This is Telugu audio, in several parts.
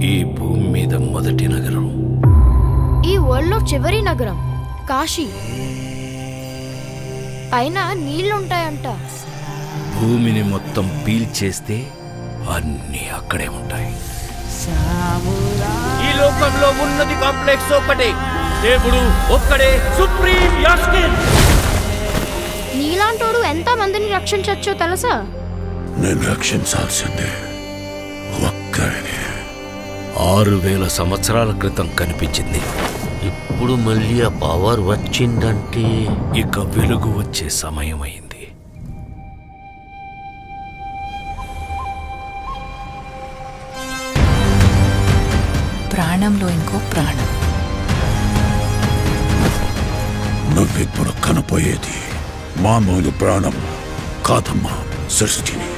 ఈ భూమి మీద మొదటి నగరం, ఈ వరల్డ్లో చివరి నగరం కాశీ. పైన నీళ్లుంటాయంట. భూమిని మొత్తం పీల్చేస్తే అన్నీ అక్కడే ఉంటాయి. ఈ లోకంలో ఉన్నది కాంప్లెక్స్ ఒక్కటే, దేవుడు ఒక్కడే సుప్రీం యాస్కిన్. నీలాంటోడు ఎంత మందిని రక్షించచ్చో తెలుసా? నేను రక్షించాల్సిందే ఒక్కడిని. 6000 సంవత్సరాల క్రితం కనిపించింది. ఇప్పుడు మళ్ళీ ఆ పవర్ వచ్చిందంటే ఇక వెలుగు వచ్చే సమయం అయింది. ప్రాణంలో ఇంకో ప్రాణం. నువ్విప్పుడు కనపోయేది మామూలు ప్రాణం కాదమ్మా. సృష్టిని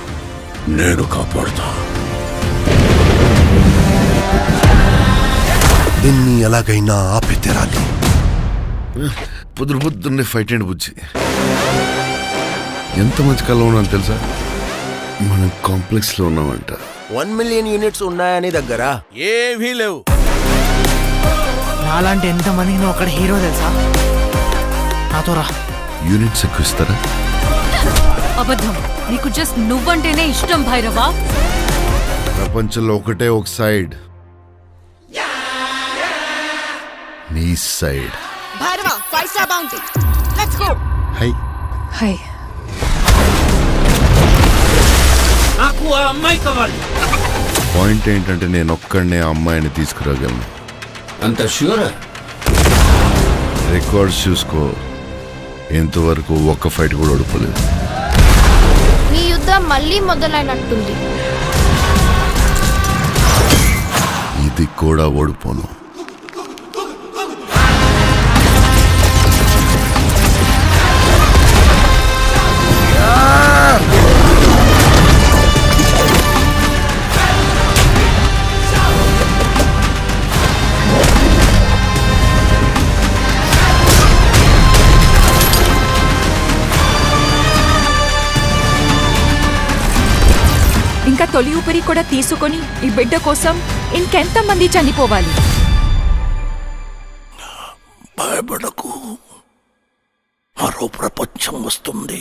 నేను కాపాడుతా. దీన్ని ఎలాగైనా ఆపి తీరాలి. పొద్దున్నే ఫైట్ అండ్ బుజ్జి ఎంత మంచి కళ ఉన్నాను తెలుసా? మనం కాంప్లెక్స్ లో ఉన్నామంట. 1 మిలియన్ యూనిట్స్ ఉన్నాయని దగ్గర ఏవీ లేవు. నాలాంటి ఎంతమందికి నువ్వు అక్కడ హీరో తెలుసా? నాతో రా. యూనిట్స్ ఎక్కువ ఇస్తారా? అబద్ధం. నీకు జస్ట్ నువ్వంటేనే ఇష్టం భైరవా. ప్రపంచంలో ఒకటే ఒక సైడ్, నీ side. Bhairava 5 star bounty. Let's go. Hi hi. నాకు ఆ అమ్మాయి కావాలి. పాయింట్ ఏంటంటే నేను ఒక్కడనే ఆ అమ్మాయిని తీసుకురాగలను. అంత ష్యూర్? రికార్డ్స్ చూసుకో, ఇంతవరకు ఒక్క ఫైట్ కూడా ఓడిపోలేదు. మీ యుద్ధం మళ్ళీ మొదలైనట్టుంది. ఇది కూడా ఓడిపోను. ఇంకా తొలి ఊపిరి కూడా తీసుకొని ఈ బిడ్డ కోసం ఇంకెంతమంది చనిపోవాలి? భయపడకు, మరో ప్రపంచం వస్తుంది.